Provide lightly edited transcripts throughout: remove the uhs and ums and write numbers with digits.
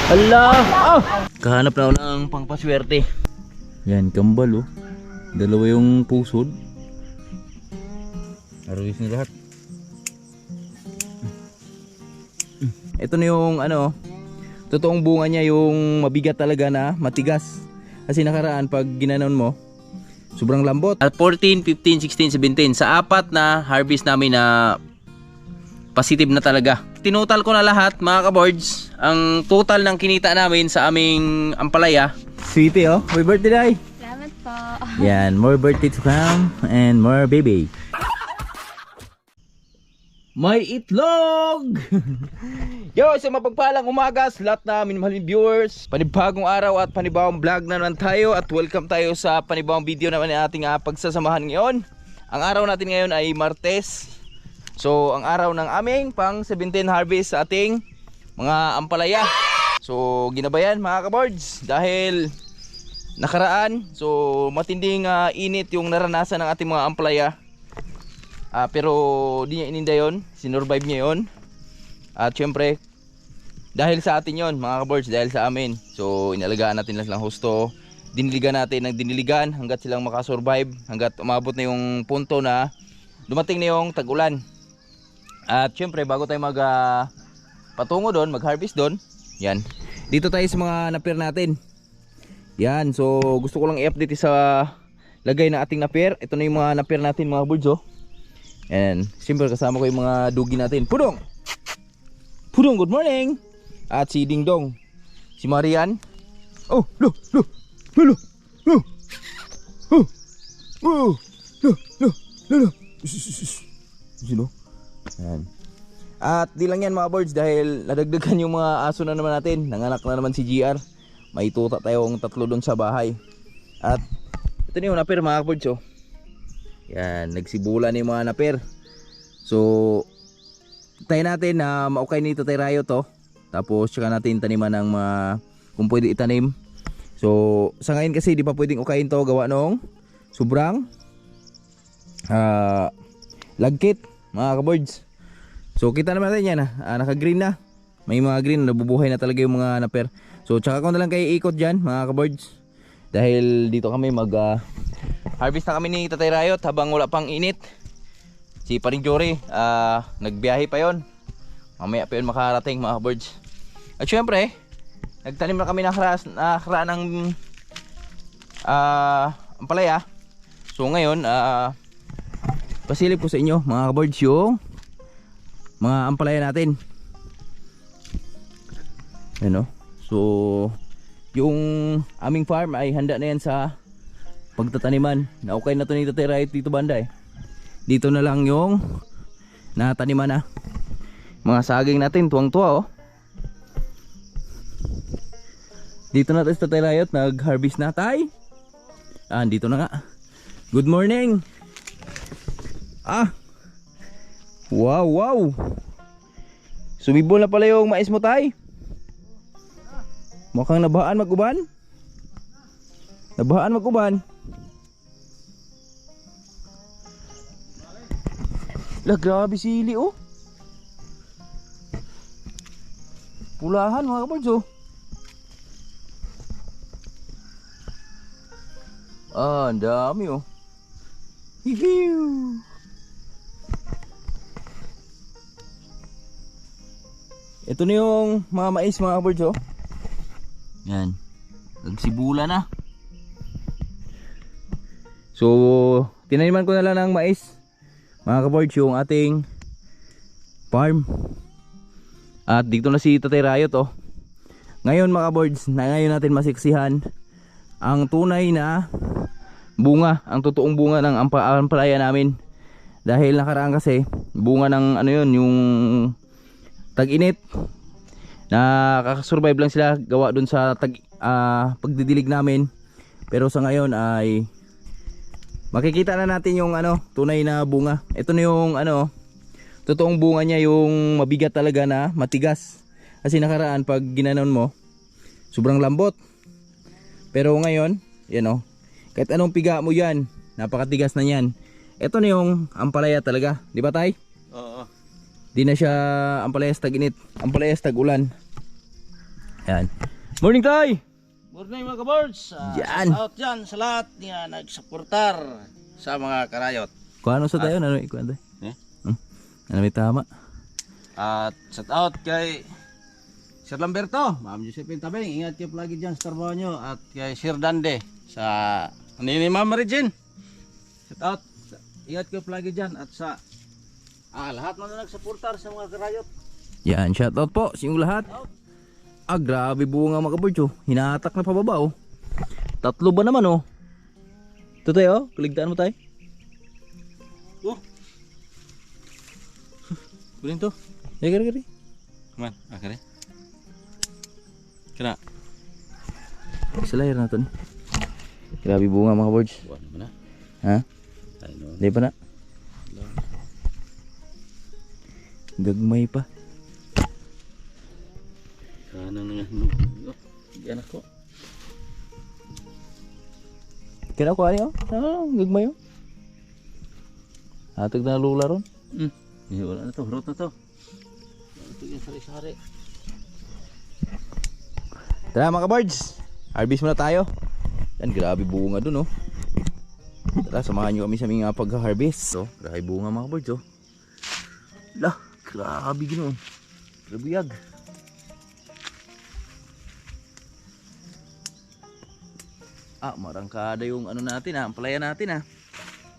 Hala! Ah! Kahanap na ako ng pangpaswerte. Yan, kambal oh. Dalawa yung pusod. Aruis na lahat. Ito na yung ano, totoong bunga niya, yung mabigat talaga na matigas. Kasi nakaraan pag ginanon mo, sobrang lambot. At 14, 15, 16, 17 sa apat na harvest namin na positive na talaga. Tinutal ko na lahat mga kaboards. Ang total ng kinita namin sa aming ampalaya. Sweetie oh, happy birthday day. Salamat po. Yan, more birthday to come and more baby. May itlog! Yo, sa mapagpalang umaga sa lahat na minamahaling viewers. Panibagong araw at panibagong vlog na naman tayo. At welcome tayo sa panibagong video naman ng ating pagsasamahan ngayon. Ang araw natin ngayon ay Martes. So, ang araw ng aming pang 17 harvest sa ating mga ampalaya. So, ginabayan mga kaboards. Dahil nakaraan, so matinding init yung naranasan ng ating mga ampalaya. Pero di niya ininda yun, sinurvive niya yun. At syempre, dahil sa atin yon mga kaboards, dahil sa amin. So inalagaan natin lang husto, diniligan natin ng diniligan hanggat silang makasurvive, hanggat umabot na yung punto na dumating na yung tag-ulan. At syempre, bago tayo patungo doon, mag-harvest doon, yan, dito tayo sa mga napir natin. Yan, so gusto ko lang i-update sa lagay na ating napir. Ito na yung mga napir natin mga kaboards oh. And siyempre kasama ko yung mga dugi natin. Pudong! Pudong, good morning! At si Dingdong, si Marian. Oh, lo, lo, lo, lo, lo, oh, oh, lo, lo, lo, lo. Sino? Yan. At di lang yan mga birds, dahil nadagdagan yung mga aso na naman natin. Nanganak na naman si GR. May tuta tayong 3 doon sa bahay. At ito na yung napir mga birds oh. Yan, nagsibula na yung mga napir. So tayo natin na maukay nito tayo rayo to. Tapos tsaka natin taniman ng mga kung pwede itanim. So sa ngayon kasi di pa pwedeng ukayin to, gawa nung sobrang lagkit mga kaboards. So kita naman natin yan naka green na. May mga green, nabubuhay na talaga yung mga napir. So tsaka ko na lang kayo ikot dyan mga kaboards. Dahil dito kami harvest na kami ni Tatay Rayot habang wala pang init. Si Paring Jory nagbiyahe pa yon. Mamaya pa yun makarating mga birds. At syempre, nagtanim na kami nakaraan ng ampalaya. So ngayon, pasilip ko sa inyo mga birds yung mga ampalaya natin. Ano? So yung aming farm ay handa na yan sa pagtataniman. Na-okay na to ni Tatay Rayot dito banda eh. Dito na lang yung nataniman na. Mga saging natin, tuwang-tuwa oh. Dito na tayo sa Tatay Rayot, nag-harvest na tayo. Dito na nga. Good morning. Wow, wow. Sumibol na pala yung mais mo tay. Mukhang nabahaan mag-uban. Nabahaan mag-uban. Lah, grabe sili oh. Pulahan mga kabards oh. Ang dami oh. Hihiu. Ito na yung mga mais mga kabards oh. Yan. Nagsibula na. So tinaniman ko na lang ng mais mga kaboards yung ating farm. At dito na si Tatay Rayot oh. Ngayon mga kaboards, ngayon natin masiksihan ang tunay na bunga, ang totoong bunga ng ampalaya namin. Dahil nakaraan kasi bunga ng ano yun, yung tag-init. Nakakasurvive lang sila gawa dun sa pagdidilig namin. Pero sa ngayon ay makikita na natin yung tunay na bunga. Ito na yung totoong bunga niya, yung mabigat talaga na matigas. Kasi nakaraan pag ginanon mo, sobrang lambot. Pero ngayon, yan oh. Kahit anong piga mo yan, napakatigas na yan. Ito na yung ampalaya talaga, di ba tay? Oo. Di na siya ampalaya tag-init, ampalaya tag-ulan. Yan. Morning tay! Morning mga ka-birds. Yan. Shout out dyan sa lahat nga nagsuportar sa mga karayot. Kung ano sa tayo, ano ikuan tayo? Eh? Ano may tama? At shout out kay Sir Lamberto, Ma'am Josephine Tabeng, ingat kayo lagi dyan sa trabaho nyo. At kay Sir Dande sa ni Ma'am Regine. Shout out, ingat kayo lagi dyan. At sa lahat na nagsuportar sa mga karayot. Yan, shoutout po sa inyong lahat. Grabe bunga mga kabords oh. Hinatak na pababa oh. 3 ba naman oh. Ito tayo oh, kaligtaan mo tayo. Oh. Kunin to. Kari. Man, kare. Kena. Sa layer na ito ni. Grabe bunga mga kabords. Buwan naman na. Ha? Ay no. Hindi pa na. Gagmay pa. Kanang nga. Yan ako. Kaya ko ano oh? Gagmay oh. Hatag na lula ron. Wala na to, hurot na to. Ito yung sari-sari. Tara mga kabards, harvest muna tayo. Yan, grabe bunga dun oh. Tara, samahan nyo kami sa mga pag-harvest. So, grabe bunga mga kabards oh. Lah, grabe ganoon. Grabe yag. Marangkada yung ano natin ang palaya natin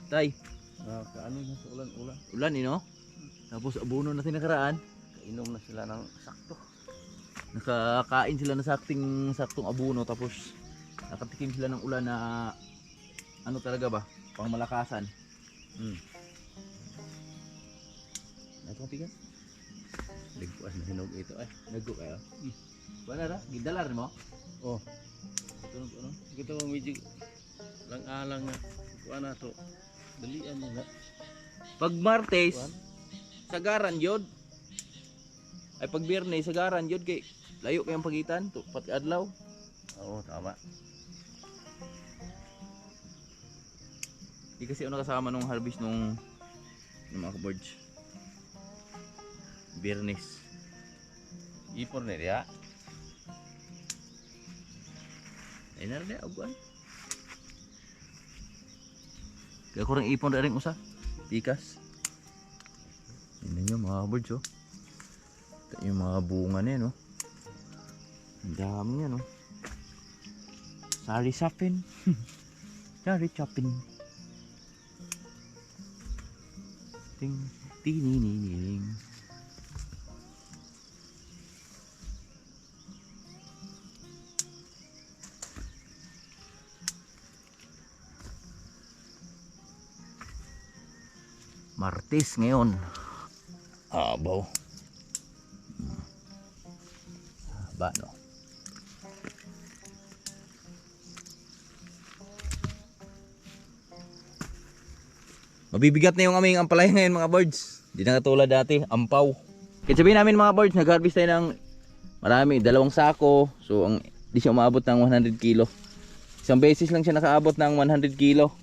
Tay. Kaano na sa ulan-ulan. Ulan no? Tapos abono natin nakaraan. Kainom na sila ng sakto. Nakakain sila ng saktong abono tapos nakatikim sila ng ulan na ano talaga ba? Pang malakasan. Ito tigan. Ligpuas na hinog ito ay. Naggo kayo. Wala ra, gidalar mo? Oh. Ano? Ito medyo lang-alang na. Kuha na to. Dalian nila. Pag Martes, sagaran yod. Ay pag Biyernes, sagaran yod kay layo kayang pagitan, pati adlaw. Oo, tama. Di kasi ako nakasama nung harvest nung mga kabords. Biyernes. Ipon na riya. Ay na rin aguan. Kaya ko rin ipon rin usa. Pikas. Tingnan nyo mga birds oh. Ito yung mga bunga niya no. Ang dami niya no. Sari sapin. Sari chapin. Ting tininining. Martes ngayon. Abaw. Haba no. Mabibigat na yung aming ampalaya ngayon mga birds. Hindi na katulad dati, ampaw. Kaya sabihin namin mga birds, nag-harvest tayo ng marami, 2 sako. So hindi siya umabot ng 100 kilo. Isang beses lang siya nakaabot ng 100 kilo.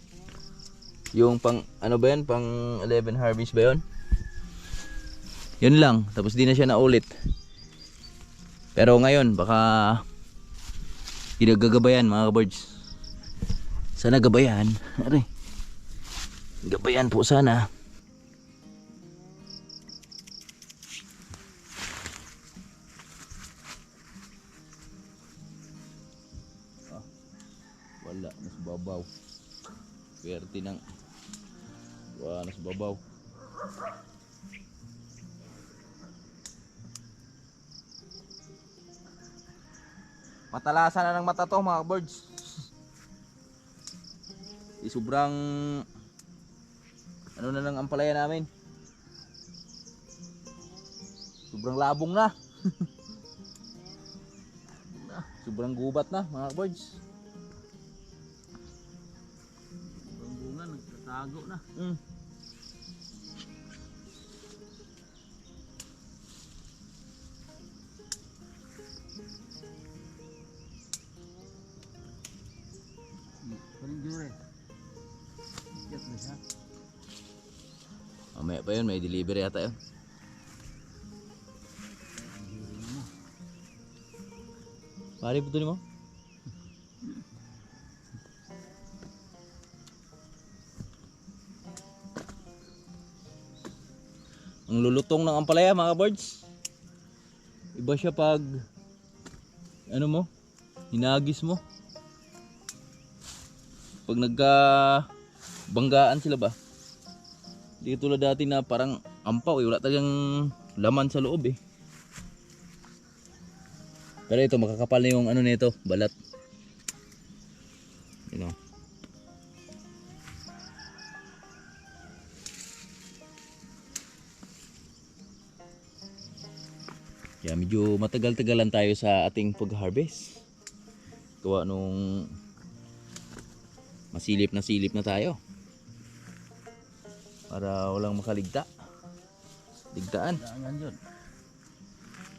Yung pang ano ba yun? Pang 11 harvest ba yun? Yun lang. Tapos di na siya naulit. Pero ngayon baka ginagagabayan mga kabirds. Sana gabayan. Aray. Gabayan po sana. Wala. Mas babaw. Swerte ng nas babaw. Matalasan na ng mata to mga birds. Sobrang ano na lang ang palaya namin. Sobrang labong na. Sobrang gubat na mga birds. Sobrang bunga nagtatago na. Mamaya pa yun, may delivery yata yun. Pare po mo. Ang lulutong ng ampalaya mga birds. Iba siya pag ano mo, hinagis mo. Pag nagka banggaan sila ba? Hindi tulad dati na parang ampaw eh, wala talagang laman sa loob eh. Pero ito makakapal na yung ano nito, balat. You know. Kaya medyo matagal-tagalan tayo sa ating pag-harvest. Gawa nung masilip na tayo. Para walang makaligta. Ligtaan.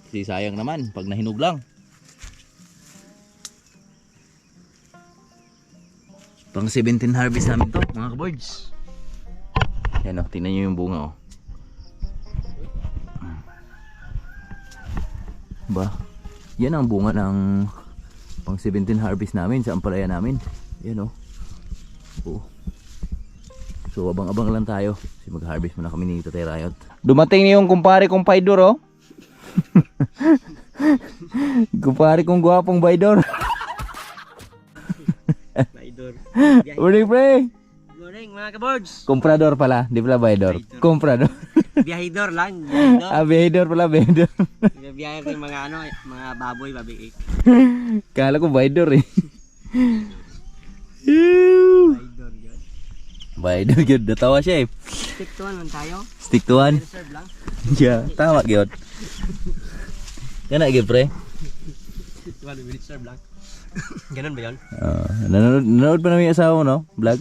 Kasi sayang naman pag nahinog lang. Pang 17 harvest namin to mga kaboards. Yan o, tingnan nyo yung bunga o. Ba, yan ang bunga ng pang 17 harvest namin sa ampalaya namin. Yan o. Oo. So abang-abang lang tayo. Kasi mag-harvest muna kami ni Tatay Riot. Dumating yung kumpare kong Paidor oh. Kumpare kong gwapong Paidor. Baidor. Morning pre. Morning mga kaboards. Comprador pala, di pala Baidor. Comprador. Biyahidor lang, biyahidor. Ah, Baidor pala, Baidor. Biyahidor yung mga ano, mga baboy, babi. Kala ko Baidor eh. Baidor yun. Baidor yun, natawa siya eh. Stick to one lang tayo. Stick to one. Reserve lang. Yeah, tama gyud. Kana gyud pre. Stick to one, reserve lang. Ganun ba yun? Nanonood pa namin yung asawa mo, no? Vlog.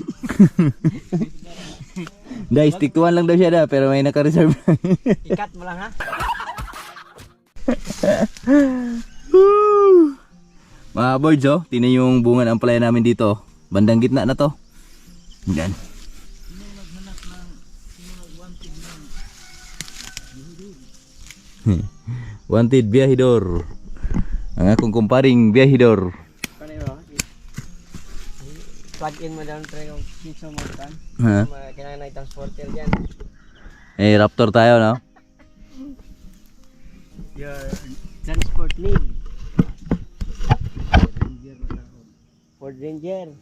Guys, stick to one lang daw siya da, pero may naka-reserve lang. Ikat mo lang ha. Mga birds oh, tingnan yung bunga ng ampalaya namin dito. Bandang gitna na to. Yan. Wanted biyahidor. Ang akong kumparing biyahidor. Paano plug in mo down pre kung kinsa mo tan. Ha? Kailangan na i-transporter dyan. Eh, Raptor tayo, no? Your transport need. Ford Ranger.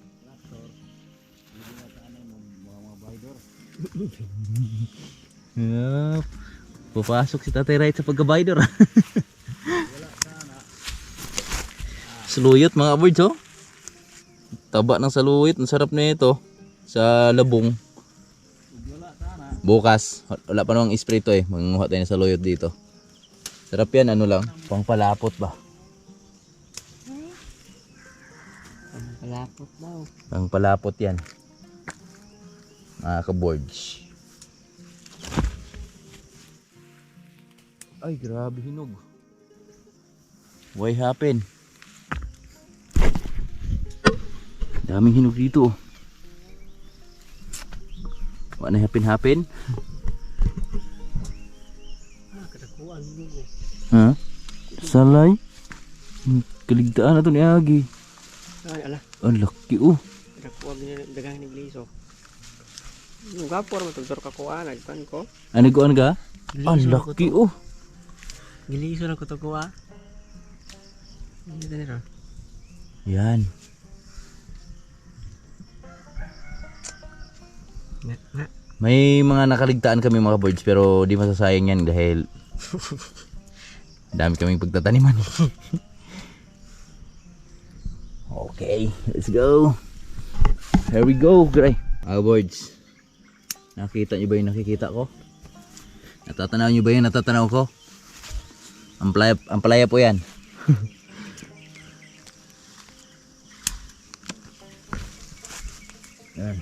Yup. Pupasok si Tatay Riot sa pagka-bidor. Saluyot mga birds oh. Taba ng saluyot, ang sarap na ito sa labong. Bukas, wala pa namang spray to eh. Mangunguha tayo ng saluyot dito. Sarap yan, ano lang, pangpalapot ba? Palapot daw. Pangpalapot yan. Mga ka-boards. Ay, grabe hinog. Why happen? Daming hinog dito. What na happen? Katakuan mo. Ha? Salay? Kaligtaan na to ni Agi. Ay, ala. Ang laki oh. Katakuan din dagang ni Gliso. Yung gapor mo tugtor kakuan nagpan ko. Ano ka? Ang laki oh. Gliso na ko to kuha. Ano nila? Yan. May mga nakaligtaan kami mga birds pero di masasayang yan dahil dami kaming pagtataniman. Okay, let's go. Here we go, gray. Mga birds. Nakita nyo ba yung nakikita ko? Natatanaw nyo ba yung natatanaw ko? Ampalaya po yan. Yan.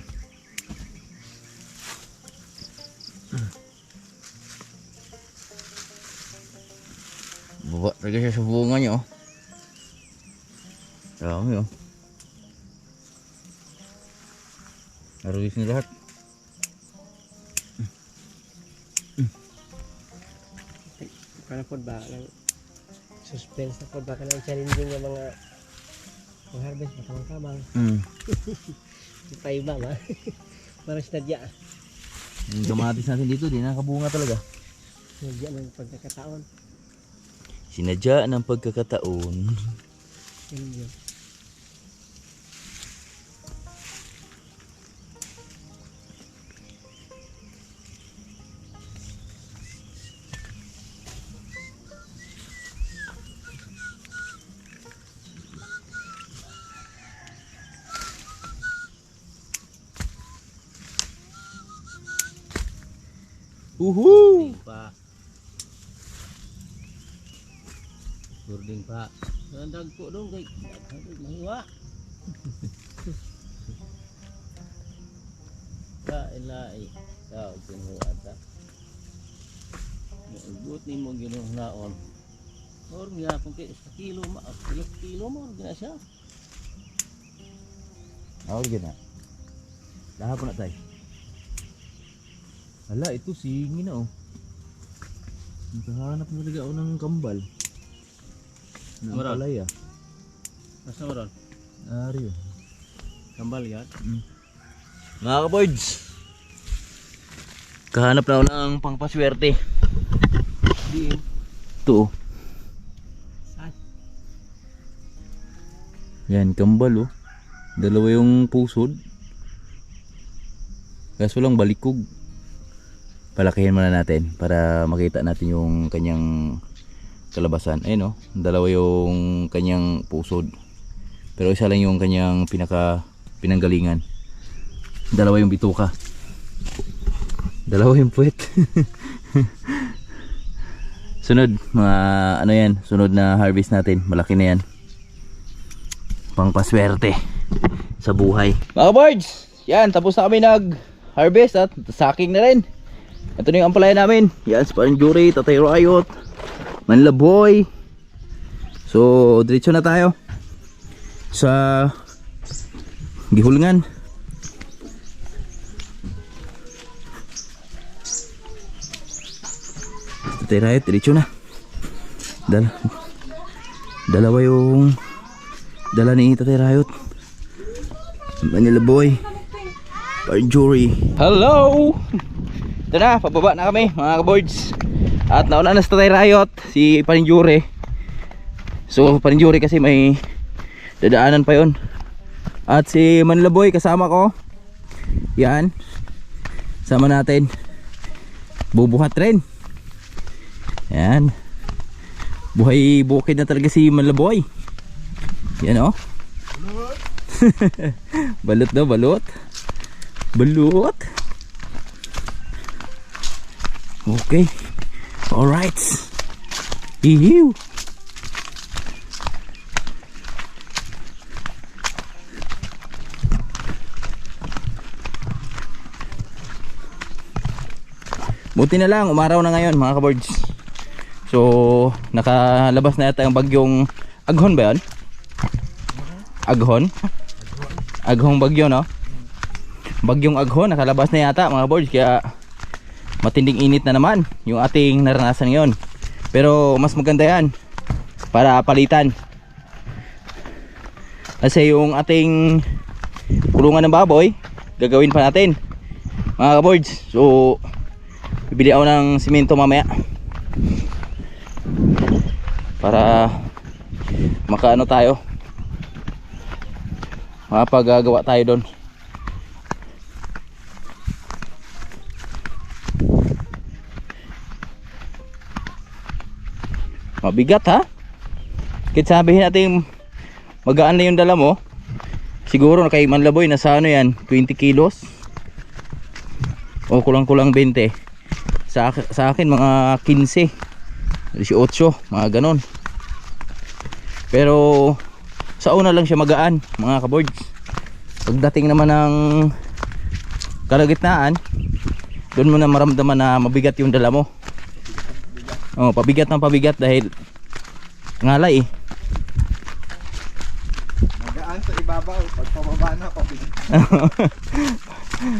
Baba talaga siya sa bunga niya oh. Dami oh. Narulis na lahat. Para po ba? Suspense na po baka nang challenging yung mga harvest matamang-tamang. Di pa iba ba? Parang sinadya. Yung kamatis natin dito, di nakabunga talaga. Sinadya ng pagkakataon. Sinadya ng pagkakataon. Yun yun. Uhu! Pa. Surding pa. Nandag po dong kay mahiwa. Ilai. Tao kinuha ta. Ibuot ni mo ginong naon. Or niya kung kay sa kilo ma, kilo mo gina siya. Awal gina. Lahat po na tayo. Hala, ito singi na oh. Nakahanap na talaga ako ng kambal. Ng Meron? palaya. Nasa mo ron? Ari oh. Kambal yan. Mga kaboards, kahanap na ako ng pangpaswerte. Di. Ito oh. Saan? Yan, kambal oh. Dalawa yung pusod. Kaso lang balikog. Palakihin muna natin para makita natin yung kanyang kalabasan. Ayun oh, dalawa yung kanyang pusod. Pero isa lang yung kanyang pinanggalingan. Dalawa yung bituka. Dalawa yung puwet. Sunod, mga ano yan, sunod na harvest natin. Malaki na yan. Pangpaswerte sa buhay. Mga boards, yan, tapos na kami nag-harvest at saking na rin. Ito na yung ampalaya namin. Yan, si Parang Jury, Tatay Riot, Manila Boy. So, diretso na tayo sa gihulungan. Tatay Riot, diretso na. Dalawa yung dala ni Tatay Riot, Manila Boy, Parang Jury. Hello! Ito na, pababa na kami mga kaboards. At nauna na sa Tatay Riot, si Paninjure. So Paninjure kasi may dadaanan pa yon. At si Manila Boy kasama ko. Yan, sama natin. Bubuhat rin. Yan, buhay bukid na talaga si Manila Boy. Yan oh. Balot daw, balot. Balot. Okay. Alright. Ihiw. Buti na lang, umaraw na ngayon mga kaboards. So, nakalabas na yata yung bagyong Aghon ba yun? Aghon? Aghong bagyo, no? Bagyong Aghon, nakalabas na yata mga boards. Kaya matinding init na naman yung ating naranasan ngayon. Pero mas maganda yan para palitan. Kasi yung ating kulungan ng baboy, gagawin pa natin mga kaboards. So, bibili ako ng simento mamaya para makaano tayo, makapagagawa tayo doon. Mabigat ha? Kahit sabihin natin magaan na yung dala mo, siguro na kay Manila Boy nasa ano yan, 20 kilos o kulang-kulang 20. Sa akin mga 15, 18, mga ganon. Pero sa una lang siya magaan mga kaboards. Pagdating naman ng kalagitnaan, doon mo na maramdaman na mabigat yung dala mo. Oh, pabigat ng pabigat dahil ngalay eh. Magaan sa ibabaw, pag pababa na pabigat.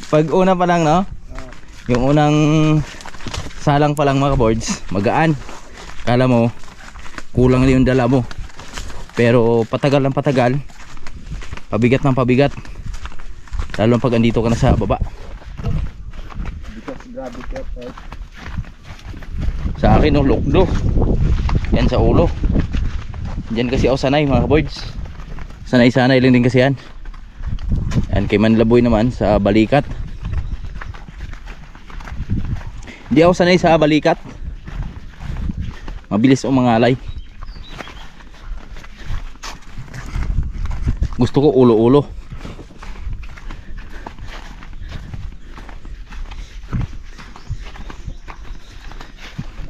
Pag una pa lang, no? Yung unang salang pa lang mga boards, magaan. Kala mo kulang na yung dala mo. Pero patagal ng patagal, pabigat ng pabigat, lalo pag andito ka na sa baba. Because grabe ka, right? Sa akin lukdo yan sa ulo. Diyan kasi ako sanay mga boards, sanay lang din kasi yan. Yan kay Manlaboy naman sa balikat. Hindi ako sanay sa balikat, mabilis o mangalay. Gusto ko ulo-ulo.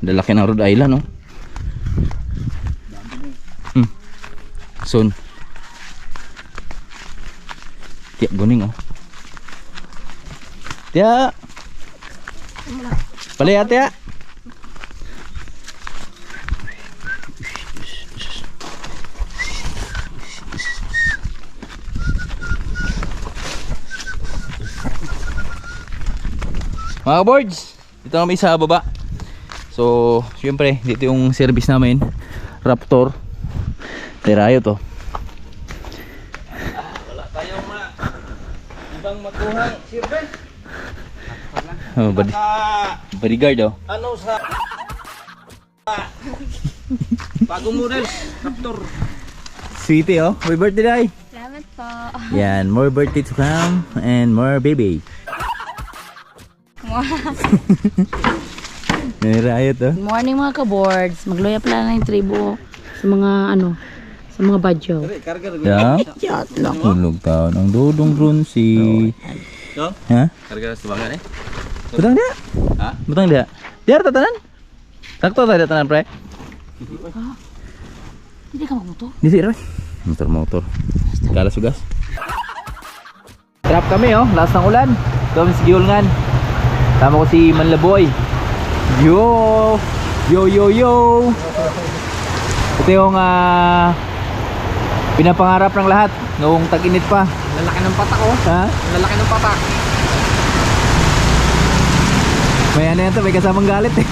Lalaki ng Rhode Island, no? Soon. Tiyak guning, oh. Tiyak. Palaya, tiyak. Mga boards, dito kami sa baba. So, syempre, dito yung service namin, Raptor. Tirayo to. Wala tayong ibang makuhang sirben. Oh, bodyguard, oh. Ano sa bagong model, Raptor. Sweetie, oh. May birthday day. Salamat po. Yan, more birthday to come and more baby. Nirayo to. Good morning mga ka-boards. Magloya pala na yung tribo sa mga sa mga badyo. Karga Yeah. Hulog taon ang dudong drone si. No? Ha? Karga sa bangan eh. Butang dia. Ha? Butang dia. Diar tatanan. Sakto tayo tatanan, pre. Hindi ka magmuto. Di sih, motor. Kala sugas. Trap kami, oh. Lakas ng ulan. Kami sa Giulngan. Tama ko si Manlaboy. Yo. Ito yung pinapangarap ng lahat noong tag-init pa. Lalaki ng patak, oh. Ha? Lalaki ng patak. May ano yan to, may kasamang galit eh.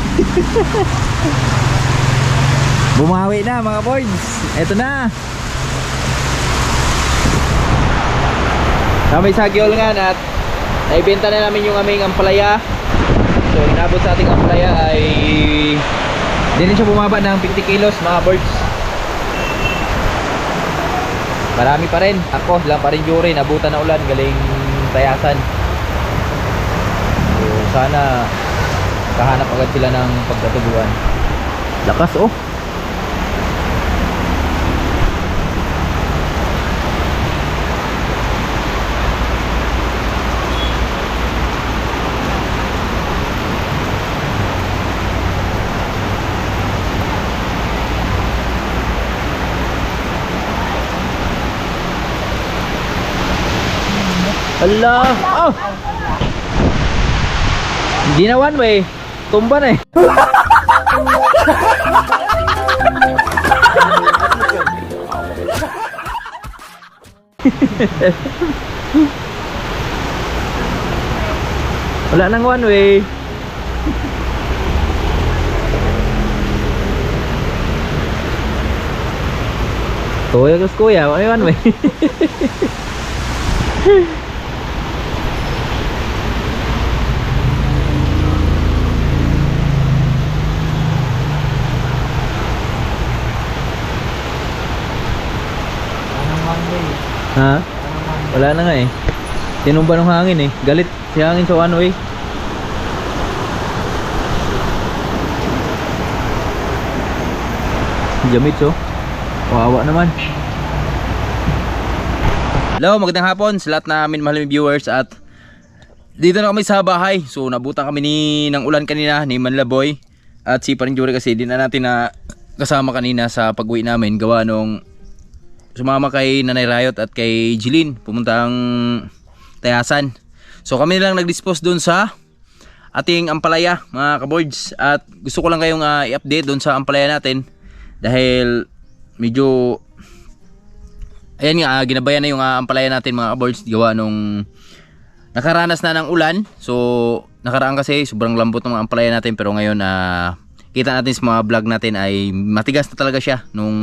Bumawi na mga boys. Eto na. Kami sa Giulngan at naibenta na namin yung aming ampalaya. So inabot sa ating ampalaya ay hindi rin siya bumaba ng 50 kilos mga boys. Marami pa rin. Ako lang pa rin Yuri, nabutan na ulan, galing tayasan. So sana kahanap agad sila ng pagkatubuan. Lakas, oh. Allah! Oh! Hindi na one way. Tumba na eh. Wala nang one way. Kuya, may one way. Ha? Wala na nga eh. Tinumba ng hangin eh. Galit si hangin sa one way. Jamits, oh. Wawa naman. Hello, magandang hapon sa lahat namin mahaliming viewers. At dito na kami sa bahay. So nabutan kami ng ulan kanina ni Manlaboy at si Paring Yuri kasi di na natin na kasama kanina sa pag-uwi namin. Gawa nung sumama kay Nanay Riot at kay Jilin pumuntang Tayasan. So kami lang nag-dispose doon sa ating ampalaya mga kaboards. At gusto ko lang kayong i-update doon sa ampalaya natin. Dahil medyo ayan nga, ginabayan na yung ampalaya natin mga kaboards. Gawa nung nakaranas na ng ulan. So nakaraan kasi sobrang lambot ng mga ampalaya natin. Pero ngayon kita natin sa mga vlog natin ay matigas na talaga siya nung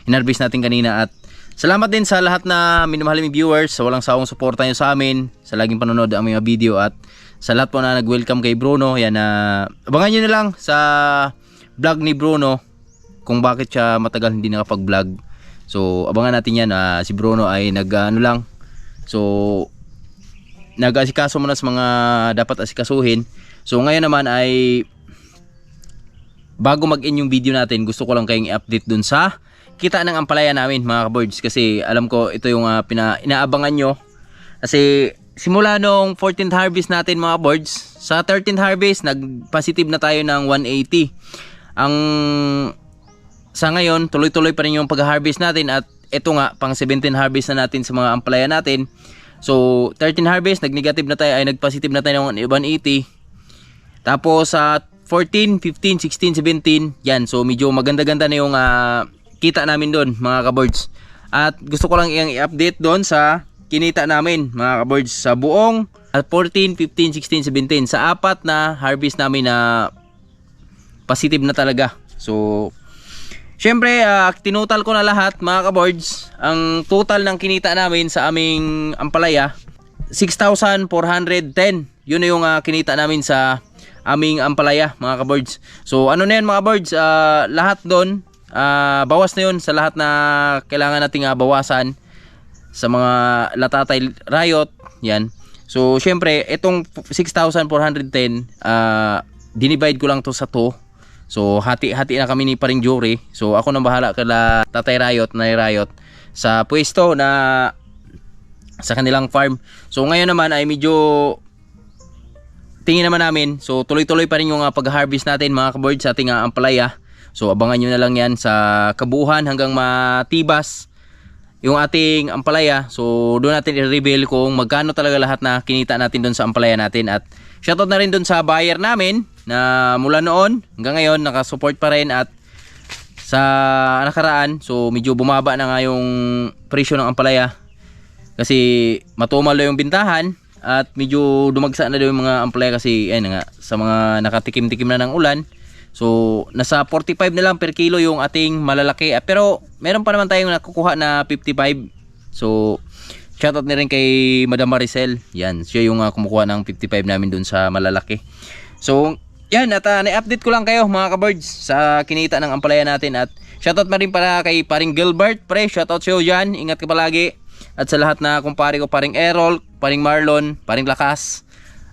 inharvest natin kanina. At salamat din sa lahat na minamahaling viewers, sa walang sawang suporta nyo sa amin, sa laging panonood ang mga video, at sa lahat po na nag-welcome kay Bruno. Yan, abangan nyo na lang sa vlog ni Bruno kung bakit siya matagal hindi nakapag-vlog. So abangan natin yan. Si Bruno ay nag-asikaso muna sa mga dapat asikasuhin. So ngayon naman ay bago mag-in yung video natin, gusto ko lang kayong i-update dun sa kita ng ampalaya namin mga ka-birds, kasi alam ko ito yung inaabangan nyo. Kasi simula nung 14th harvest natin mga birds, sa 13th harvest nag-positive na tayo ng 180. Sa ngayon tuloy-tuloy pa rin yung pag-harvest natin, at ito nga pang 17th harvest na natin sa mga ampalaya natin. So 13th harvest nag-negative na tayo, ay nag-positive na tayo ng 180. Tapos sa 14, 15, 16, 17, yan. So medyo maganda-ganda na yung kita namin doon mga ka-birds. At gusto ko lang i-update doon sa kinita namin mga ka-birds sa buong 14, 15, 16, 17, sa apat na harvest namin na positive na talaga. So syempre tinutal ko na lahat mga ka-birds. Ang total ng kinita namin sa aming ampalaya 6,410. Yun na yung kinita namin sa aming ampalaya mga ka-birds. So ano na yan mga birds, lahat doon bawas na yun sa lahat na kailangan nating bawasan sa mga latatay riot yan. So syempre itong 6,410 dinivide ko lang to sa 2. So hati-hati na kami ni Paring Jory. So ako nang bahala kala Tatay Riot na Riot sa pwesto na sa kanilang farm. So ngayon naman ay medyo tingin naman namin. So tuloy-tuloy pa rin yung pag-harvest natin mga ka-birds sa ating ampalaya. So abangan nyo na lang yan sa kabuuan hanggang matibas yung ating ampalaya. So doon natin i-reveal kung magkano talaga lahat na kinita natin doon sa ampalaya natin. At shoutout na rin doon sa buyer namin na mula noon hanggang ngayon nakasupport pa rin. At sa nakaraan, so medyo bumaba na nga yung presyo ng ampalaya kasi matumal na yung bintahan at medyo dumagsa na daw yung mga ampalaya kasi ayun nga, sa mga nakatikim-tikim na ng ulan. So nasa 45 na lang per kilo yung ating malalaki, pero meron pa naman tayong nakukuha na 55. So shoutout na rin kay Madam Maricel. Yan, siya yung kumukuha ng 55 namin dun sa malalaki. So yan, at na-update ko lang kayo mga ka-birds sa kinita ng ampalaya natin. At shoutout na rin para kay Paring Gilbert. Pre, shoutout sa'yo dyan, ingat ka palagi. At sa lahat na kumpare ko, Paring Errol, Paring Marlon, Paring Lakas,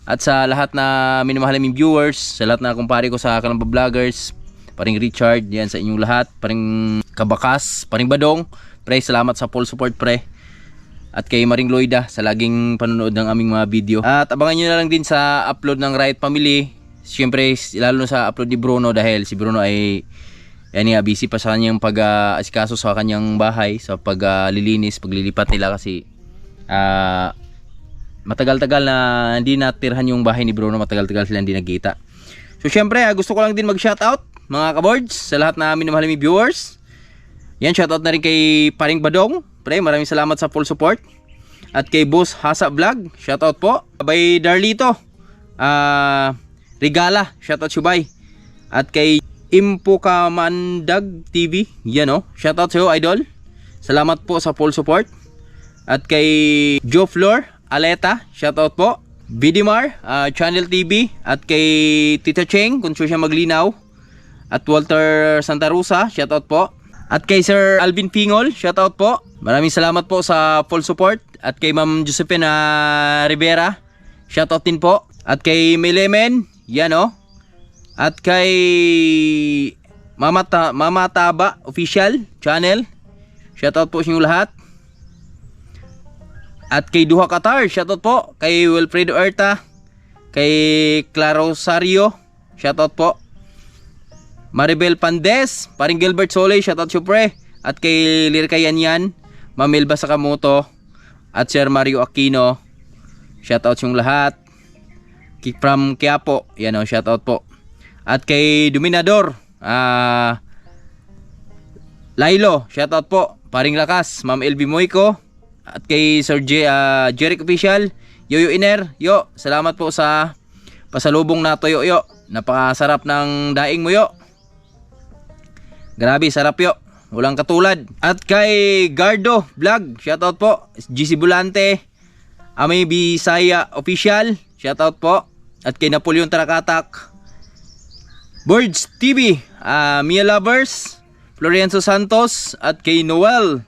at sa lahat na minamahal naming viewers, sa lahat na kumpare ko sa Kalamba Vloggers, Paring Richard, yan sa inyong lahat, Paring Kabakas, Paring Badong, pre, salamat sa full support pre. At kay Maring Loida sa laging panonood ng aming mga video. At abangan nyo na lang din sa upload ng Riot Family. Siyempre lalo na sa upload ni Bruno, dahil si Bruno ay busy pa sa kanyang pag-asikaso sa kanyang bahay, sa paglilinis, paglilipat nila kasi matagal-tagal na hindi natirhan yung bahay ni Bruno, matagal-tagal sila hindi nagkita. So syempre gusto ko lang din mag-shoutout mga ka-boards sa lahat na minamahal ni viewers. Yan, shoutout na rin kay Paring Badong, pre, maraming salamat sa full support. At kay Boss Hasa Vlog, shoutout po. By Darlito Regala, shoutout Shubay. At kay Impukamandag TV, yan shoutout sa iyo idol, salamat po sa full support. At kay Joe Flor Aleta, shoutout po. Bidimar Channel TV, at kay Tita Cheng kung siya maglinaw, at Walter Santa Rosa, shoutout po. At kay Sir Alvin Pingol, shoutout po, maraming salamat po sa full support. At kay Ma'am Josephine Rivera, shoutout din po. At kay Melemen, yan at kay Mama Taba Official Channel, shoutout po sa inyo lahat. At kay Duha Qatar, shoutout po. Kay Wilfredo Erta, kay Claro Sario, shoutout po. Maribel Pandes, Paring Gilbert Soley, shoutout siyo pre. At kay Lirka Yanyan, Ma'am Melba Sakamoto, at Sir Mario Aquino, shoutout yung lahat. From Quiapo, yan shoutout po. At kay Dominador Lailo, shoutout po. Paring Lakas, Ma'am LB Moico, at kay Sir Jeric Official, Yoyo Iner, yo, salamat po sa pasalubong na toyo yo. napakasarap ng daing mo yo. Grabe, sarap yo. Walang katulad. At kay Gardo Vlog, shoutout po. GC Bulante, Amay Bisaya Official, shoutout po. At kay Napoleon Tarakatak, Birds TV, Mia Lovers, Florenzo Santos, at kay Noel,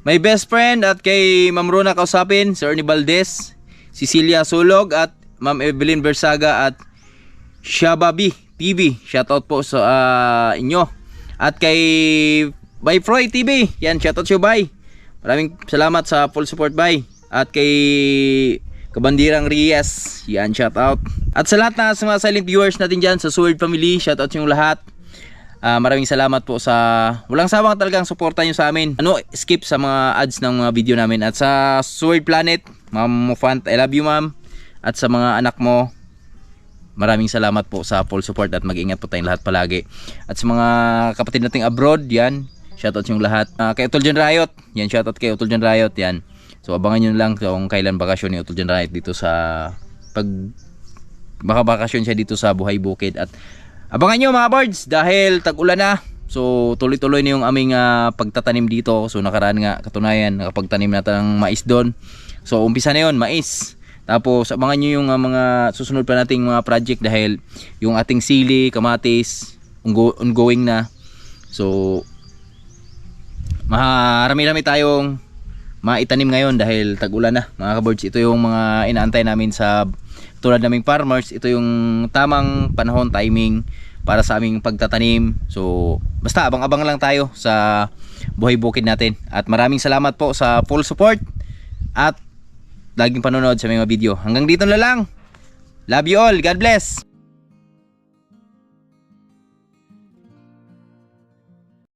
my best friend, at kay Ma'am Rona Kausapin, Sir Ernie Valdez, Cecilia Sulog, at Ma'am Evelyn Bersaga, at Shababi TV, shoutout po sa inyo. At kay Bay Froy TV, yan, shoutout siyo Bay. Maraming salamat sa full support Bay. At kay Kabandirang Reyes, yan, shoutout. At sa lahat na sa mga silent viewers natin dyan sa Sword Family, shoutout yung lahat. Maraming salamat po sa walang sawang talagang suporta nyo sa amin. Skip sa mga ads ng mga video namin. At sa Sword Planet, Ma'am Mufant, I love you ma'am. At sa mga anak mo, maraming salamat po sa full support at mag-ingat po tayong lahat palagi. At sa mga kapatid nating abroad, yan, shoutout yung lahat. Kay Utol John Riot, yan, shoutout kay Utol John Riot, yan. So abangan nyo lang kung kailan bakasyon ni Utol John Riot dito sa baka bakasyon siya dito sa Buhay Bukid. At abangan nyo mga birds dahil tag-ulan na. So tuloy-tuloy na yung aming pagtatanim dito. So nakaraan nga katunayan nakapagtanim natin ng mais doon. So umpisa na yun, mais. Tapos abangan nyo yung mga susunod pa nating mga project dahil yung ating sili, kamatis, ongoing na. So marami-rami tayong maitanim ngayon dahil tag-ulan na mga ka-birds. Ito yung mga inaantay namin sa tulad naming farmers. Ito yung tamang panahon, timing para sa aming pagtatanim. So basta abang-abang lang tayo sa Buhay Bukid natin. At maraming salamat po sa full support at laging panonood sa mga video. Hanggang dito na lang. Love you all. God bless.